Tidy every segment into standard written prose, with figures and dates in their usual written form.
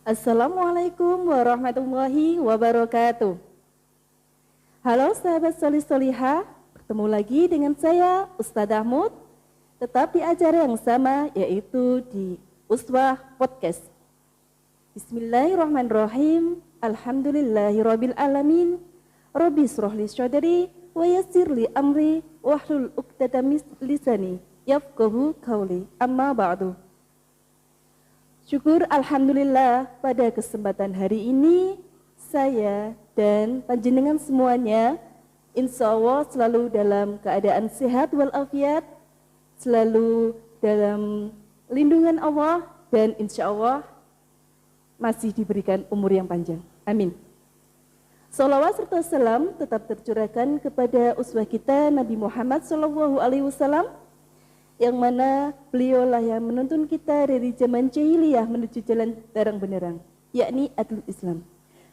Assalamualaikum warahmatullahi wabarakatuh. Halo sahabat solih-solihah, bertemu lagi dengan saya Ustadzah Mut, tetap di acara yang sama yaitu di Uswah Podcast. Bismillahirrahmanirrahim, alhamdulillahirabbil alamin, Rabbi shrahli sadri wa yassirli amri wahlul 'uqdatam min lisani yafqahu qawli. Amma ba'du. Syukur alhamdulillah pada kesempatan hari ini saya dan panjenengan semuanya insya Allah selalu dalam keadaan sehat walafiat, selalu dalam lindungan Allah dan insya Allah masih diberikan umur yang panjang. Amin. Salawat serta salam tetap tercurahkan kepada uswah kita Nabi Muhammad SAW, yang mana beliaulah yang menuntun kita dari zaman jahiliyah menuju jalan terang benderang, yakni adil Islam.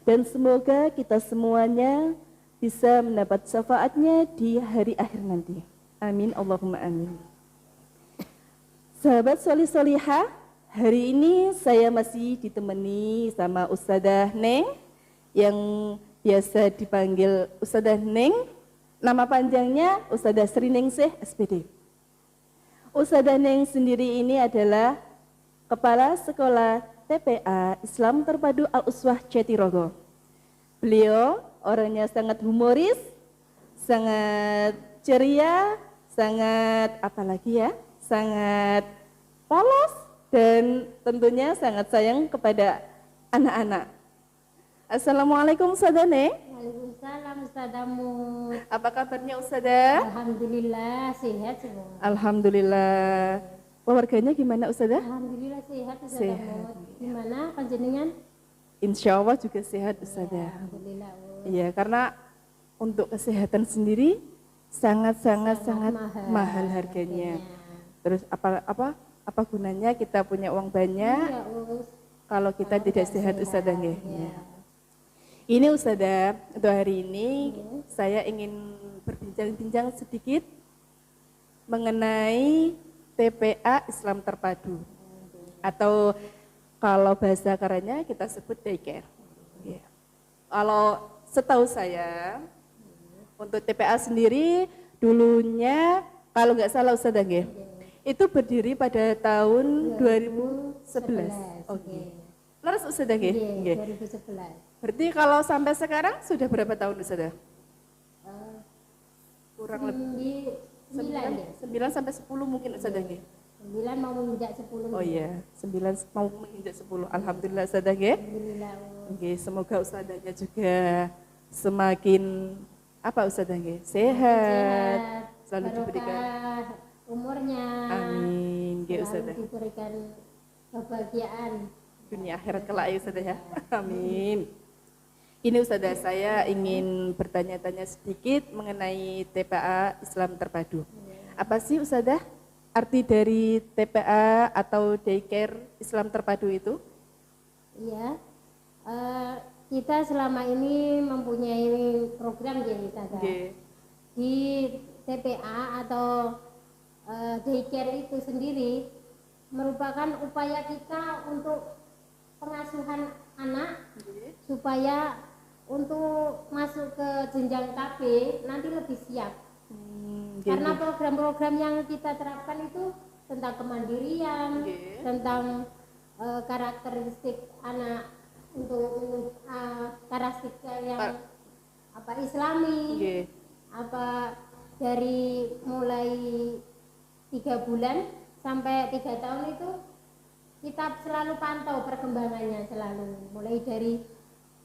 Dan semoga kita semuanya bisa mendapat syafaatnya di hari akhir nanti. Amin, Allahumma amin. Sahabat solih-solihah, hari ini saya masih ditemani sama Ustadzah Neng, yang biasa dipanggil Ustadzah Neng. Nama panjangnya Ustadzah Sri Ningsih SPD. Ustadzah Neng sendiri ini adalah Kepala Sekolah TPA Islam Terpadu Al-Uswah Jatirogo. Beliau orangnya sangat humoris, sangat ceria, sangat sangat polos, dan tentunya sangat sayang kepada anak-anak. Assalamualaikum Ustadzah Neng. Waalaikumsalam Ustadzah Mut. Apa kabarnya Ustadzah? Alhamdulillah sehat semua. Alhamdulillah. Keluarganya gimana Ustadzah? Alhamdulillah sehat Ustadzah Mut. Gimana panjenengan? Insya Allah juga sehat Ustadzah. Alhamdulillah. Iya, karena untuk kesehatan sendiri sangat mahal harganya. Terus apa gunanya kita punya uang banyak kalau kita tidak sehat Ustadzah nggih? Ini Ustadzah, untuk hari ini saya ingin berbincang-bincang sedikit mengenai TPA Islam Terpadu, atau kalau bahasa kerennya kita sebut daycare. Kalau setahu saya, untuk TPA sendiri dulunya kalau nggak salah Ustadzah nggih, itu berdiri pada tahun 2011. Oke. Leres Ustadzah nggih? 2011. Berarti kalau sampai sekarang sudah berapa tahun Ustadzah? Kurang lebih 9 sampai 10 mungkin Ustadzah nggih. 9 mau menginjak 10. Oh iya, 9 mau menginjak 10. Alhamdulillah Ustadzah nggih. Alhamdulillah. Oke, semoga Ustadzahnya juga semakin Ustadzah nggih? Sehat. Selalu diberikan umurnya. Amin, nggih Ustadzah. Selalu diberikan kebahagiaan Dunia akhirat kelak ya Ustadzah ya. Amin. Ini Ustadzah, saya ingin bertanya-tanya sedikit mengenai TPA Islam Terpadu. Apa sih Ustadzah arti dari TPA atau daycare Islam Terpadu itu? Iya, kita selama ini mempunyai program ya Ustadzah. Di TPA atau daycare itu sendiri merupakan upaya kita untuk pengasuhan anak supaya untuk masuk ke jenjang KB nanti lebih siap. Karena program-program yang kita terapkan itu tentang kemandirian, tentang karakteristik anak untuk karakteristik yang Islami, dari mulai 3 bulan sampai 3 tahun itu kita selalu pantau perkembangannya, selalu mulai dari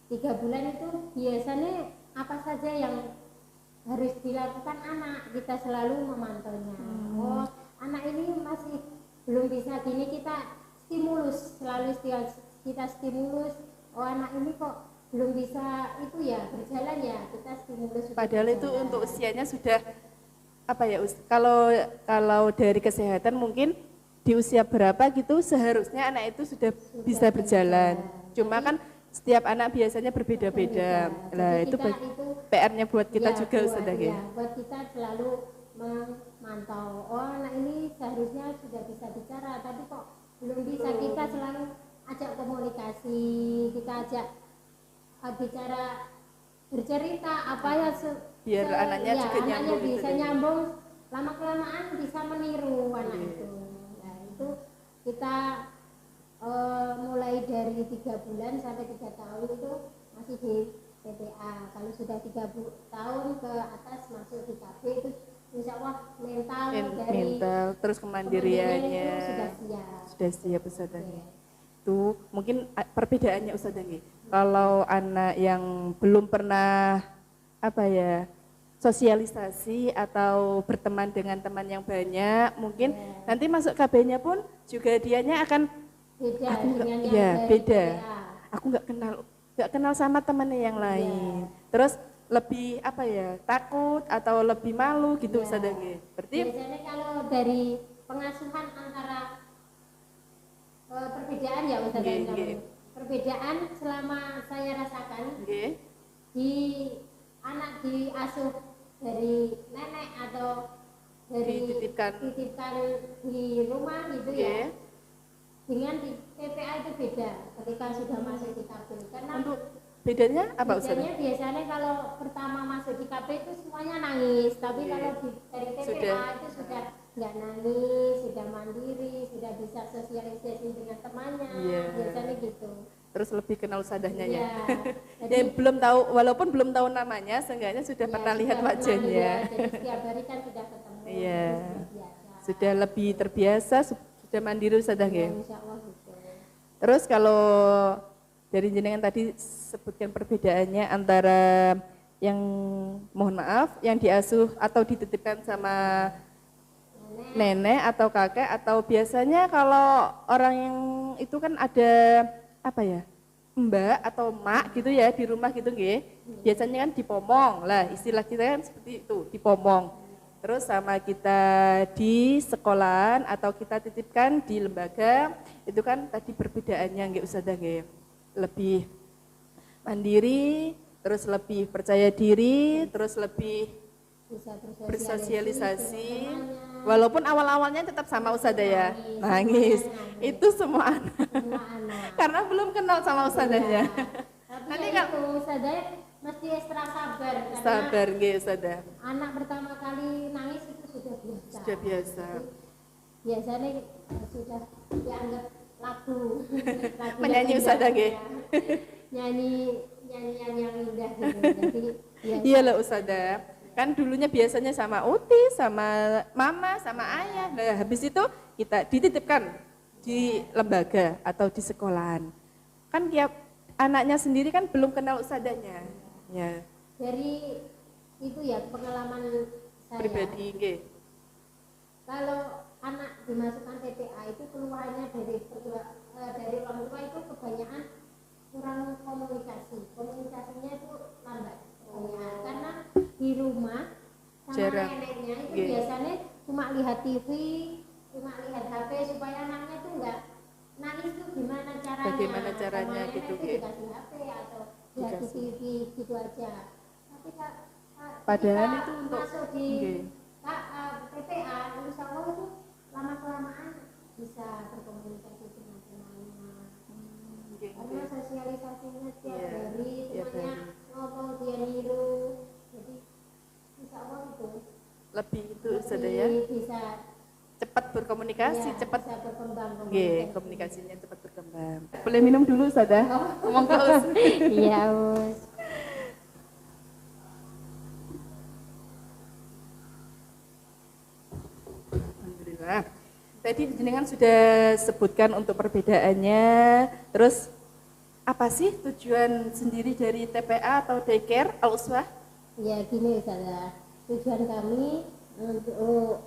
3 bulan itu biasanya apa saja yang harus dilakukan anak, kita selalu memantaunya. Oh, anak ini masih belum bisa gini, kita stimulus, selalu kita stimulus. Oh, anak ini kok belum bisa itu ya berjalan ya, kita stimulus. Padahal itu untuk usianya sudah kalau dari kesehatan mungkin di usia berapa gitu seharusnya anak itu sudah bisa berjalan. Cuma kan setiap anak biasanya berbeda-beda. Nah, itu PR-nya buat kita juga Ustadzah ya. Buat kita selalu memantau. Oh, anak ini seharusnya sudah bisa bicara, tapi kok belum bisa. Kita selalu ajak komunikasi, kita ajak bicara, bercerita apa ya biar anaknya juga anaknya nyambung bisa gitu. nyambung, lama kelamaan bisa meniru anak itu. Nah itu kita mulai dari 3 bulan sampai 3 tahun itu masih di TPA. Kalau sudah 3 tahun ke atas masuk di KB itu insya Allah mental terus kemandiriannya sudah siap Ustazah. Itu mungkin perbedaannya Ustazah. Kalau anak yang belum pernah sosialisasi atau berteman dengan teman yang banyak, mungkin nanti masuk KB-nya pun juga dianya akan beda. Aku nggak kenal sama temannya yang lain. Terus lebih takut atau lebih malu gitu Ustazah. Berarti biasanya kalau dari pengasuhan antara perbedaan ya Ustazah. Perbedaan selama saya rasakan di anak diasuh dari nenek atau dari dititipkan di rumah gitu ya. Dengan di TPA itu beda ketika sudah masuk di KB. Karena untuk bedanya apa Ustazah? Bedanya biasanya kalau pertama masuk di KB itu semuanya nangis, tapi kalau dari TPA itu sudah nggak nangis, sudah mandiri, sudah bisa sosialisasi dengan temannya, biasanya gitu. Terus lebih kenal Ustazahnya ya. Jadi, belum tahu, walaupun belum tahu namanya, seenggaknya sudah pernah lihat wajahnya. Jadi setiap hari kan sudah ketemu. Sudah lebih terbiasa, sudah mandiri Ustazah ya. Insya Allah gitu. Terus kalau dari jenengan tadi sebutkan perbedaannya antara yang mohon maaf yang diasuh atau dititipkan sama nenek atau kakek, atau biasanya kalau orang yang itu kan ada mbak atau mak gitu ya di rumah gitu nggih. Biasanya kan dipomong lah, istilah kita kan seperti itu, dipomong. Terus sama kita di sekolahan atau kita titipkan di lembaga, itu kan tadi perbedaannya nggih Ustazah nggih. Lebih mandiri, terus lebih percaya diri, terus lebih bisa bersosialisasi. Walaupun awal-awalnya tetap sama Ustazah ya, nangis. Itu semua anak. Karena belum kenal sama Ustazahnya. Nanti kalau Ustazah mesti ekstra sabar. Sabar nggih Ustazah. Anak pertama kali nangis itu sudah biasa. Sudah biasa. Biasanya sudah dianggap lagu menyanyi Ustazah nggih. Nyanyian yang indah gitu. Jadi iya loh Ustazah. Kan dulunya biasanya sama Uti, sama mama, sama ayah. Nah, habis itu kita dititipkan di lembaga atau di sekolahan. Kan tiap anaknya sendiri kan belum kenal Ustazahnya. Ya. Dari itu ya pengalaman saya pribadi nggih. Kalau anak dimasukkan TPA itu keluarnya dari orang tua itu kebanyakan kurang komunikasinya itu lambat karena di rumah sama neneknya itu biasanya cuma lihat TV, cuma lihat HP supaya anaknya tuh enggak nangis tuh gimana caranya gitu dikasih HP atau lihat di TV gitu aja. Tapi padahal itu untuk masuk di TPA insya Allah itu lama kelamaan bisa berkomunikasi dengan temannya. Karena sosialisasinya setiap hari temannya ngomong dia niru, jadi insya Allah itu lebih itu Ustazah ya. Bisa cepat berkomunikasi, cepat bisa berkembang komunikasinya cepat berkembang. Boleh minum dulu Ustazah? Ngomong terus. Iya, Us. Alhamdulillah. Tadi jenengan sudah sebutkan untuk perbedaannya. Terus apa sih tujuan sendiri dari TPA atau daycare Al-Uswah? Ya gini Ustazah, tujuan kami untuk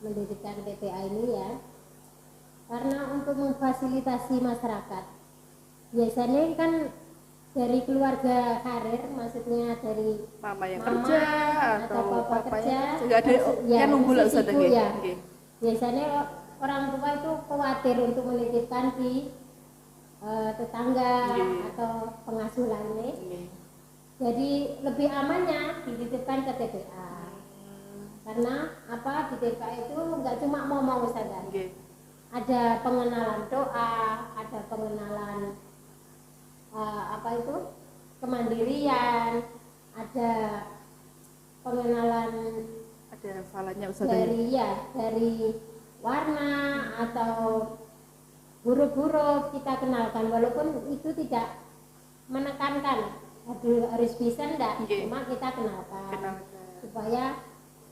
mendirikan TPA ini ya, karena untuk memfasilitasi masyarakat. Biasanya kan dari keluarga karir, maksudnya dari mama yang kerja atau papa kerja, nggak ada yang nunggu lah Ustazah ya. Biasanya orang tua itu khawatir untuk menitipkan di tetangga atau pengasuh lainnya. Jadi lebih amannya dititipkan ke TPA. Karena apa, di TPA itu nggak cuma ngomong Ustazah. ada pengenalan doa, ada pengenalan kemandirian, ada pengenalan Ada hafalannya Ustazah. dari warna atau huruf-huruf kita kenalkan, walaupun itu tidak menekankan harus bisa enggak, cuma kita kenalkan supaya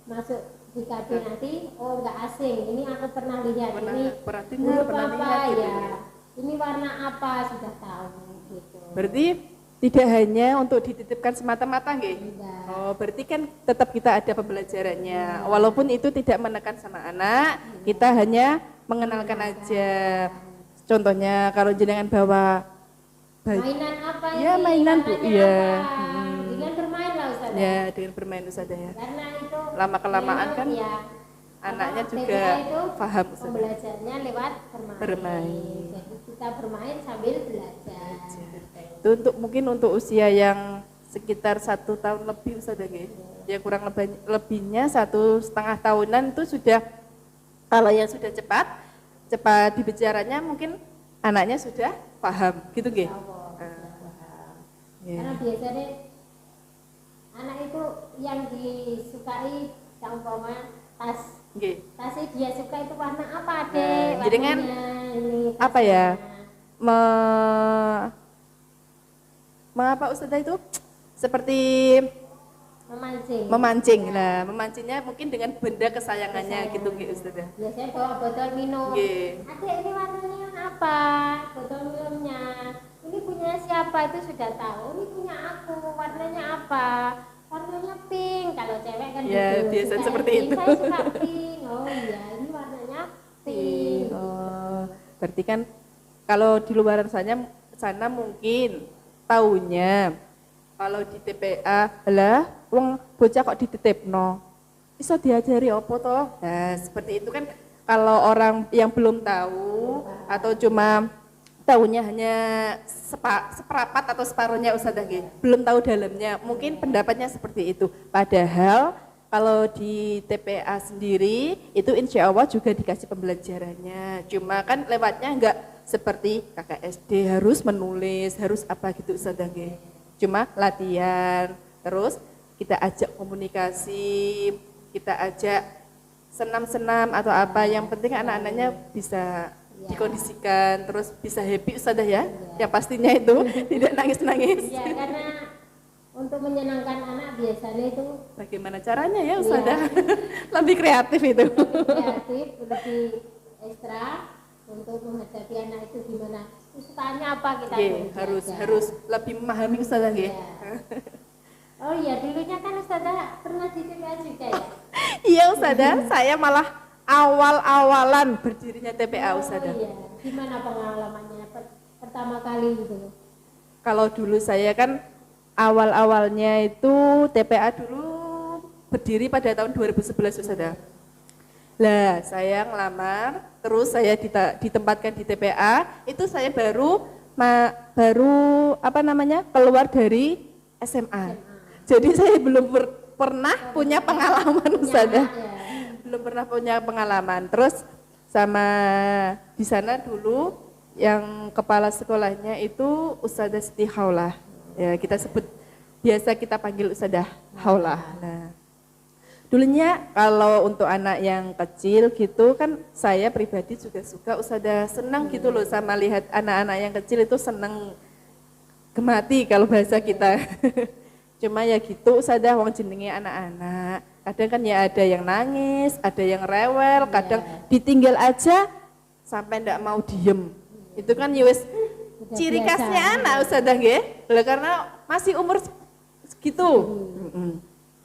masuk di KB nanti, oh enggak asing, ini aku pernah lihat, ini huruf apa ya, ini warna apa, sudah tahu gitu. Berarti tidak hanya untuk dititipkan semata-mata nggih? Oh, berarti kan tetap kita ada pembelajarannya. Walaupun itu tidak menekan sama anak, kita hanya mengenalkan aja. Contohnya kalau jenengan bawa mainan apa ini? Ya, mainan Bu. Iya. Dengan bermain lah Ustazah. Ya, dengan bermain Ustazah ya. Karena itu Lama-kelamaan kan ya, anaknya juga itu paham Ustazah. pembelajarannya lewat bermain. Jadi kita bermain sambil belajar. Itu mungkin untuk usia yang sekitar 1 tahun lebih Ustazah nggih. Ya kurang lebihnya 1,5 tahunan itu sudah, kalau yang sudah cepat dibicaranya mungkin anaknya sudah paham gitu nggih. Karena biasanya anak itu yang disukai umpama tas. Tasnya dia suka itu warna apa deh? Jadi kan ini, apa ya? Mengapa Ustazah itu seperti memancing. Nah, memancingnya mungkin dengan benda kesayangannya gitu nggih Ustazah. Biasanya bawa botol minum. Adek, ini warnanya apa? Botol minumnya. Ini punya siapa? Itu sudah tahu. Ini punya aku. Warnanya apa? Warnanya pink. Kalau cewek kan gitu. Biasa seperti itu. Saya suka pink. Oh iya, ini warnanya pink. Oh, berarti kan kalau di luar sana mungkin taunya kalau di TPA lah wong bocah kok dititipno iso diajari apa toh. Nah seperti itu kan kalau orang yang belum tahu atau cuma tahunya hanya seperapat atau separuhnya Ustazah nggih, belum tahu dalamnya, mungkin pendapatnya seperti itu. Padahal kalau di TPA sendiri itu insya Allah juga dikasih pembelajarannya, cuma kan lewatnya enggak seperti KKSD harus menulis, harus apa gitu Ustazah nggih. Cuma latihan, terus kita ajak komunikasi, kita ajak senam-senam atau apa, yang penting anak-anaknya bisa dikondisikan, terus bisa happy Ustazah ya, yang pastinya itu tidak nangis-nangis. Ya, karena untuk menyenangkan anak biasanya itu bagaimana caranya ya Ustazah, lebih kreatif itu. Lebih kreatif, lebih ekstra untuk menghadapi anak itu gimana. Sukanya apa kita harus lebih memahami Ustazah nggih. Oh iya, dulunya kan Ustazah pernah di TPA juga ya? Iya Ustazah, saya malah awal-awalan berdirinya TPA Ustazah. Iya, gimana pengalamannya pertama kali gitu? Kalau dulu saya kan awal-awalnya itu TPA dulu berdiri pada tahun 2011 Ustazah. Lah saya ngelamar, terus saya ditempatkan di TPA, itu saya baru keluar dari SMA. Jadi saya belum pernah punya pengalaman Ustazah. Belum pernah punya pengalaman. Terus sama di sana dulu yang kepala sekolahnya itu Ustazah Siti Haulah. Ya, kita sebut biasa kita panggil Ustazah Haulah. Nah, dulunya kalau untuk anak yang kecil gitu kan saya pribadi juga suka Ustazah, senang gitu loh sama lihat anak-anak yang kecil itu senang gemati kalau bahasa kita. Cuma ya gitu Ustazah, wong jenenge anak-anak. Kadang kan ya ada yang nangis, ada yang rewel, kadang ditinggal aja sampai ndak mau diem. Itu kan ya wis ciri khasnya anak Ustazah nggih. Karena masih umur segitu.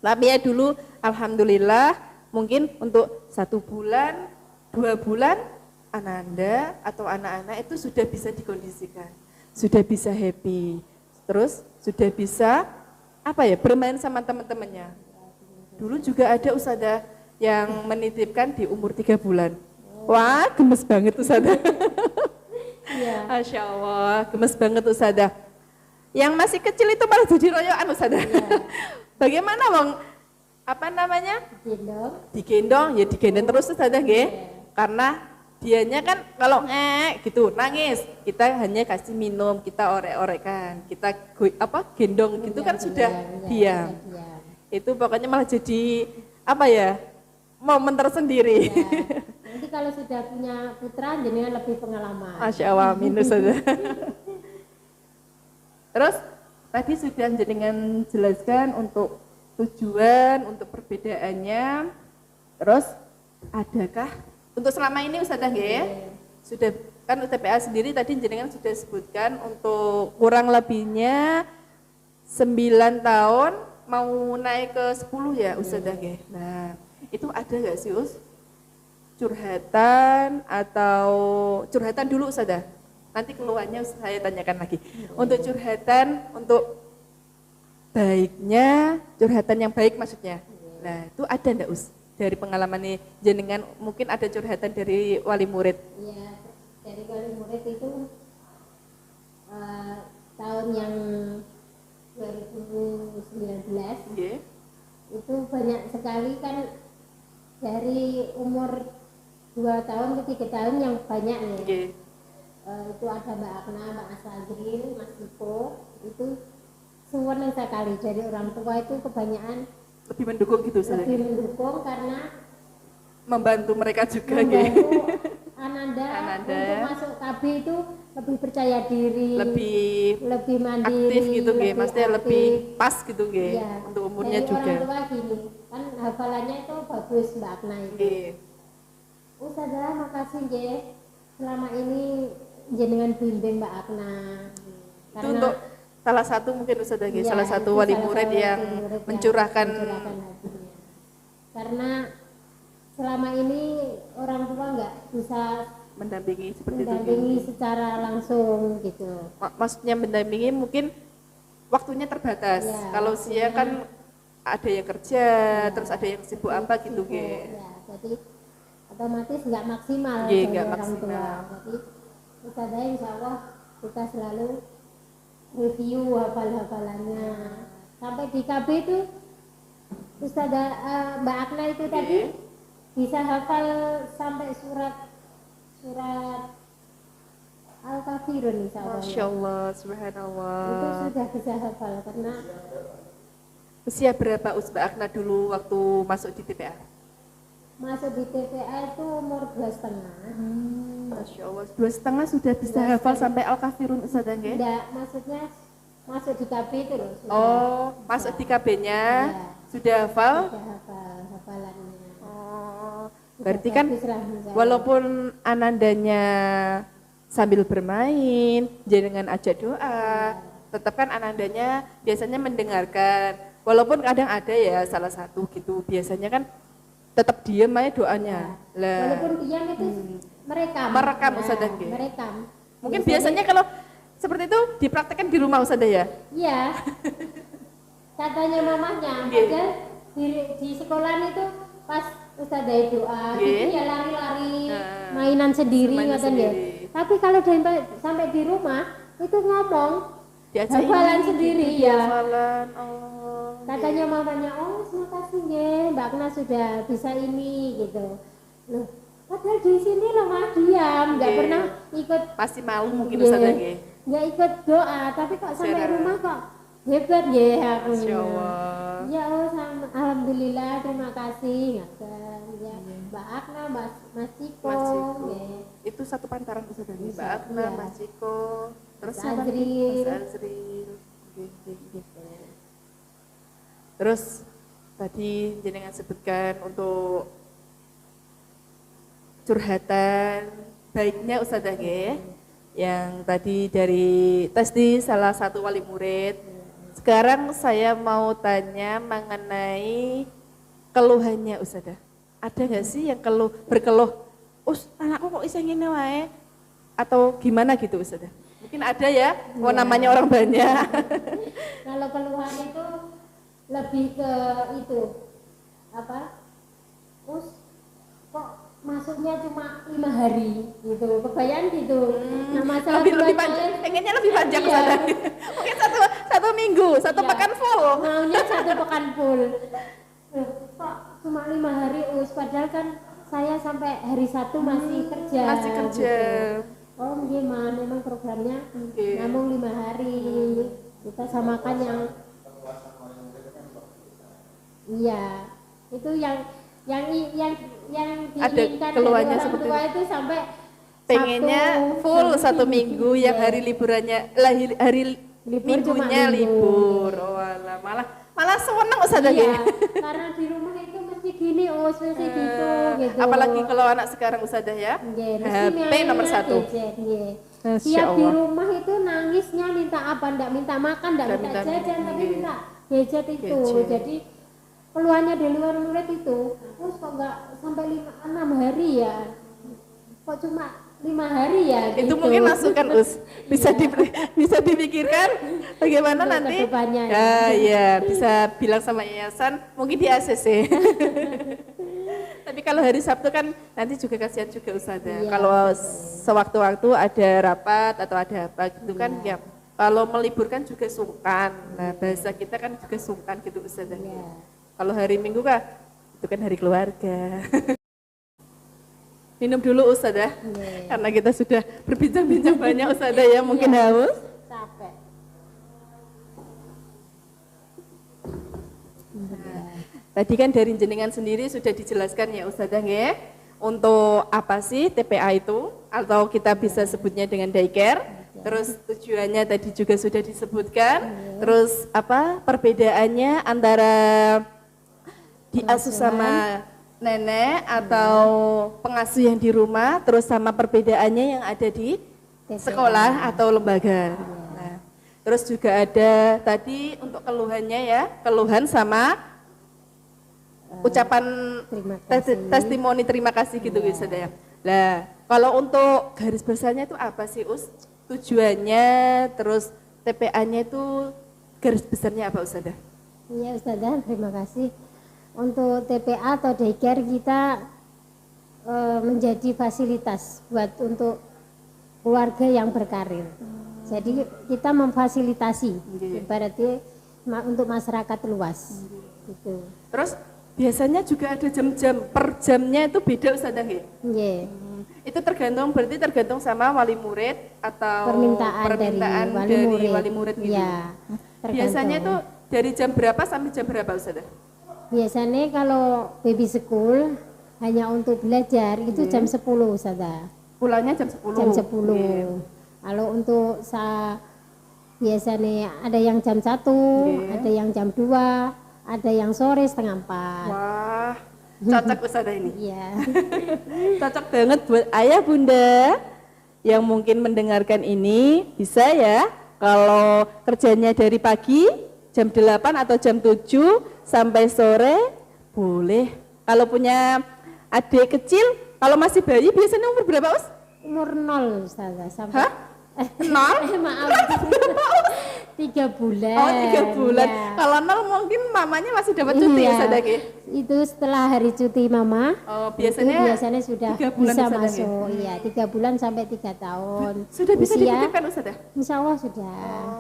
Tapi ya dulu alhamdulillah mungkin untuk 1 bulan, 2 bulan Ananda atau anak-anak itu sudah bisa dikondisikan. Sudah bisa happy. Terus sudah bisa bermain sama teman-temannya. Dulu juga ada Ustazah yang menitipkan di umur 3 bulan. Wah, gemes banget Ustazah. Iya. Masya Allah, gemes banget Ustazah. Yang masih kecil itu malah jadi royokan Ustazah. Iya. Bagaimana wong Digendong. Digendong terus Ustazah nggih. Karena Dianya kan kalau gitu nangis, kita hanya kasih minum, kita orek-orekan, kita gendong gitu kan sudah diam. Itu pokoknya malah jadi apa ya, momen tersendiri. Ya. Nanti kalau sudah punya putra jenengan lebih pengalaman. Masya Allah, minus saja. Terus tadi sudah jenengan jelaskan untuk tujuan, untuk perbedaannya. Terus adakah untuk selama ini Ustazah nggih? Sudah kan UTPA sendiri tadi jenengan sudah sebutkan untuk kurang lebihnya 9 tahun mau naik ke 10 ya Ustazah nggih. Nah, itu ada nggak sih curhatan atau curhatan dulu Ustazah? Nanti keluarnya saya tanyakan lagi. Untuk curhatan, untuk baiknya, curhatan yang baik maksudnya. Nah, itu ada enggak dari pengalaman nih jenengan, mungkin ada curhatan dari wali murid? Iya, dari wali murid itu tahun yang 2019 itu banyak sekali kan, dari umur 2 tahun ke 3 tahun yang banyak nih. Itu ada Mbak Akna, Mbak Asazril, Mas Diko, itu senang sekali. Dari orang tua itu kebanyakan lebih mendukung gitu, lebih mendukung karena membantu mereka juga, membantu Ananda untuk masuk KB itu lebih percaya diri, lebih mandiri, aktif gitu, maksudnya lebih pas gitu, ya, untuk umurnya dari juga. Orang tua gini, kan hafalannya itu bagus Mbak Akna itu. Ustazah makasih selama ini jenengan bimbing Mbak Akna. Itu untuk salah satu mungkin Ustazah salah satu wali murid yang mencurahkan hatinya. Karena selama ini orang tua nggak bisa mendampingi secara langsung gitu. Maksudnya mendampingi mungkin waktunya terbatas. Ya, kalau siang kan ada yang kerja, terus ada yang sibuk apa gitu, ya, jadi otomatis nggak maksimal dari orang tua. Jadi Ustazah insya Allah kita selalu review hafal-hafalannya. Sampai di KB itu Ustazah Mbak Akna itu tadi bisa hafal sampai surat Al-Kafirun insya Allah. Masya Allah, subhanallah. Itu sudah bisa hafal karena. Usia berapa Mbak Akna dulu waktu masuk di TPA? Masuk di TPA itu umur 2,5. Masya Allah, 2,5 sudah bisa hafal sampai Al-Kafirun Ustazah nggih? Tidak, maksudnya masuk di KB itu loh. Sudah. Masuk di KB-nya sudah hafal? Sudah hafal hafalannya. Berarti kan walaupun anandanya sambil bermain, jenengan ajak doa, tetap kan anandanya biasanya mendengarkan. Walaupun kadang ada ya salah satu gitu, biasanya kan tetap diam aja doanya. Walaupun diam itu merekam Ustazah nggih. Merekam. Mungkin biasanya kalau seperti itu dipraktekkan di rumah Ustazah ya? Iya. Katanya mamahnya, padahal di sekolah itu pas Ustazah doa, gitu ya lari-lari, mainan sendiri ngoten ya. Tapi kalau sampai di rumah itu ngomong hafalan sendiri ya. Hafalan, katanya mamanya, terima kasih Mbak Akna sudah bisa ini gitu. Loh, padahal di sini mah diam, nggak pernah ikut. Pasti malu mungkin Ustazah nggih. Nggak ikut doa, tapi kok sampai rumah kok hebat ya aku. Masya Allah. Ya alhamdulillah, terima kasih ya Mbak Akna, Mas Ciko. Itu satu pantaran Ustazah nggih. Mbak Akna, Mas Ciko, terus Mas Azril. Terus tadi jenengan sebutkan untuk curhatan baiknya Ustazah nggih, yang tadi dari tadi salah satu wali murid. Sekarang saya mau tanya mengenai keluhannya Ustazah. Ada nggak sih yang berkeluh, anakku kok iseng ngene wae? Atau gimana gitu Ustazah? Mungkin ada ya, namanya orang banyak. Kalau keluhan itu lebih ke itu, kok masuknya cuma 5 hari gitu, kebayang gitu. Nah, masalah lebih panjang, pengennya lebih panjang Ustazah. Mungkin satu minggu, satu pekan full. Maunya 1 pekan full. Kok cuma 5 hari padahal kan saya sampai hari Sabtu masih kerja. Masih kerja. Gitu. Oh gimana, memang programnya namun 5 hari. Kita samakan yang iya, itu yang diinginkan dari orang tua itu sampai pengennya Sabtu, full Sabtu, 1 minggu yang hari liburannya hari minggunya libur. Oh alah, malah seneng Ustazah iya, ya. karena di rumah itu mesti gini, mesti gitu. Apalagi kalau anak sekarang Ustazah ya. HP nomor 1. Tiap di rumah itu nangisnya minta apa, enggak minta makan, enggak minta jajan, tapi minta gadget itu. Jadi keluhannya dari luar murid itu, terus kok enggak sampai 6 hari ya? Kok cuma 5 hari ya? Itu gitu. mungkin masukan bisa dipikirkan bagaimana Untuk nanti. kedepannya, Ya, bisa bilang sama yayasan mungkin di ACC. Tapi kalau hari Sabtu kan nanti juga kasihan juga Ustazah. Iya. Kalau sewaktu-waktu ada rapat atau ada apa gitu kan ya. Kalau meliburkan juga sungkan. Nah, bahasa kita kan juga sungkan gitu Ustazah. Iya. Kalau hari Minggu kah? Itu kan hari keluarga. Minum dulu Ustazah. Iya. Karena kita sudah berbincang-bincang banyak Ustazah ya, mungkin haus. Capek. Tadi kan dari jenengan sendiri sudah dijelaskan ya Ustazah ya, untuk apa sih TPA itu, atau kita bisa sebutnya dengan daycare, terus tujuannya tadi juga sudah disebutkan, terus apa perbedaannya antara diasuh sama nenek atau pengasuh yang di rumah, terus sama perbedaannya yang ada di sekolah atau lembaga. Nah, terus juga ada tadi untuk keluhannya ya, keluhan sama ucapan testimoni terima kasih gitu bisa ya. Nah, kalau untuk garis besarnya itu apa sih Us? Tujuannya, terus TPA-nya itu garis besarnya apa Ustazah? Iya Ustazah, terima kasih. Untuk TPA atau daycare kita menjadi fasilitas buat untuk keluarga yang berkarir. Jadi kita memfasilitasi, ibaratnya untuk masyarakat luas. Gitu. Terus biasanya juga ada jam-jam, per jamnya itu beda Ustazah ya? Yeah. Itu berarti tergantung sama wali murid atau permintaan dari wali murid gitu. Ya, biasanya itu dari jam berapa sampai jam berapa Ustazah? Biasanya kalau baby school hanya untuk belajar itu jam 10 Ustazah. Pulangnya jam 10. Jam 10. Kalau untuk biasanya ada yang jam 1, ada yang jam 2, ada yang sore 3:30. Wah, cocok Ustazah ini. Iya. Cocok banget buat ayah bunda yang mungkin mendengarkan ini, bisa ya kalau kerjanya dari pagi jam 8 atau jam 7 sampai sore boleh. Kalau punya adik kecil, kalau masih bayi biasanya umur berapa Us? Umur 0 Ustazah sampai. Hah? 0? Maaf. 3 bulan. Oh 3 bulan. Ya. Kalau 0 mungkin mamanya masih dapat cuti ya Ustazah ya? Itu setelah hari cuti mama. Oh biasanya sudah 3 bulan bisa Ustazah, masuk. Iya 3 bulan sampai 3 tahun. Sudah bisa dititipkan Ustazah? Insya Allah sudah.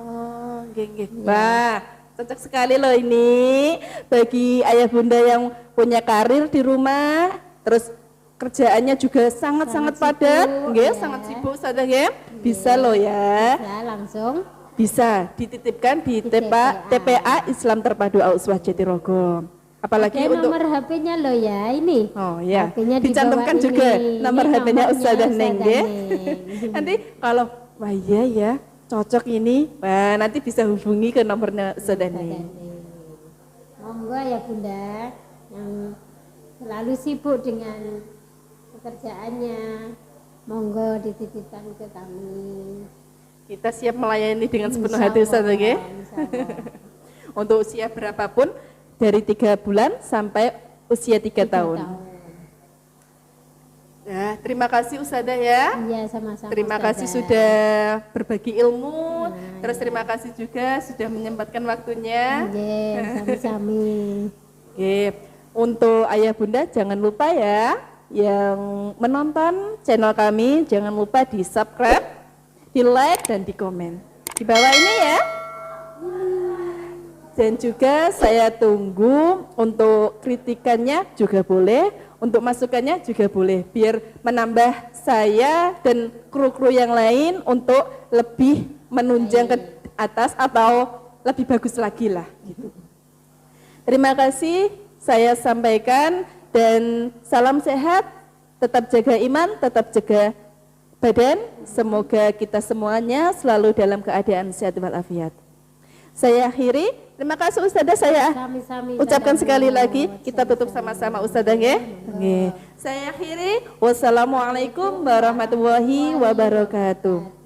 Oh geng. Wah cocok sekali loh ini bagi ayah bunda yang punya karir di rumah, terus kerjaannya juga sangat padat, ya. Sangat sibuk Ustazah ya. Bisa loh ya. Bisa langsung. Bisa dititipkan di TPA Islam Terpadu Al-Uswah Jatirogo. Apalagi untuk nomor HP-nya loh ya ini. Oh ya. HP-nya dicantumkan juga nomor HP-nya Ustazah Neng ya. Nanti kalau wah iya ya cocok ini, wah nanti bisa hubungi ke nomornya Ustazah Neng. Monggo ya Bunda yang selalu sibuk dengan pekerjaannya, monggo dititipkan ke kami. Kita siap melayani dengan sepenuh hati Ustazah ya. Untuk usia berapapun dari 3 bulan sampai usia 3 tahun. Ya, terima kasih Ustazah ya. Iya, sama-sama. Terima kasih sudah berbagi ilmu. Terus terima kasih juga sudah menyempatkan waktunya. Iya, sami-sami. Untuk ayah bunda jangan lupa ya yang menonton channel kami, jangan lupa di subscribe, di like dan di komen di bawah ini ya. Dan juga saya tunggu untuk kritikannya juga boleh, untuk masukannya juga boleh, biar menambah saya dan kru-kru yang lain untuk lebih menunjang ke atas atau lebih bagus lagi lah. Gitu. Terima kasih saya sampaikan dan salam sehat, tetap jaga iman, tetap jaga badan. Semoga kita semuanya selalu dalam keadaan sehat walafiat. Saya akhiri, terima kasih Ustazah, saya Sami-sami, ucapkan Ustazah sekali Nur. lagi, kita tutup sama-sama Ustazah nggih. Nggih. Saya akhiri, wassalamualaikum warahmatullahi wabarakatuh.